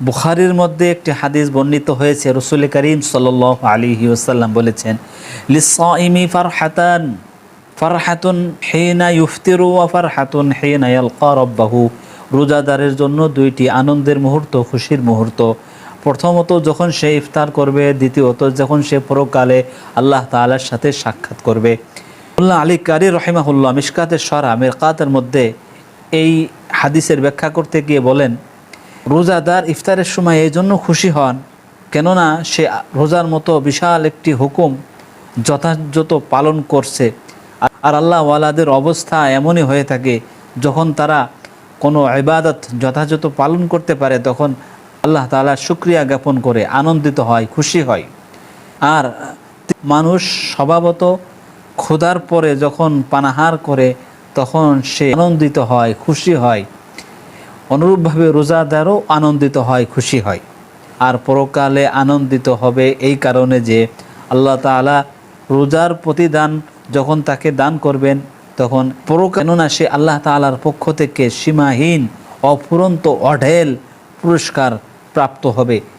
বুখারীর মধ্যে একটি হাদিস বর্ণিত হয়েছে, রাসূল করিম সাল্লাল্লাহু আলাইহি ওয়াসাল্লাম বলেছেন, লিস-সাইমি ফারহাতান, ফারহাতুন হিনা ইফতিরু ওয়া ফারহাতুন হিনা ইয়ালকা রাব্বাহু। রোজাদারের জন্য দুইটি আনন্দের মুহূর্ত, খুশির মুহূর্ত। প্রথমত যখন সে ইফতার করবে, দ্বিতীয়ত যখন সে পরকালে আল্লাহ তাআলার সাথে সাক্ষাৎ করবে। আল্লাহ আলী কারি রহিমাহুল্লাহ মিশকাতের শরহ মিরকাতের মধ্যে এই হাদিসের ব্যাখ্যা করতে গিয়ে বলেন, রোজাদার ইফতারের সময় এই জন্য খুশি হন কেননা সে রোজার মতো বিশাল একটি হুকুম যথাযথ পালন করছে। আর আল্লাহ ওয়ালাদের অবস্থা এমনই হয়ে থাকে, যখন তারা কোনো ইবাদত যথাযথ পালন করতে পারে তখন আল্লাহ তাআলা শুকরিয়া জ্ঞাপন করে আনন্দিত হয়, খুশি হয়। আর মানুষ স্বভাবত ক্ষুধার পরে যখন পানাহার করে তখন সে আনন্দিত হয়, খুশি হয়। অনুরূপভাবে রোজাদারও আনন্দিত হয়, খুশি হয়। আর পরকালে আনন্দিত হবে এই কারণে যে আল্লাহ তাআলা রোজার প্রতিদান যখন তাকে দান করবেন তখন কেননা সে আল্লাহ তাআলার পক্ষ থেকে সীমাহীন, অফুরন্ত, অঢেল পুরস্কার প্রাপ্ত হবে।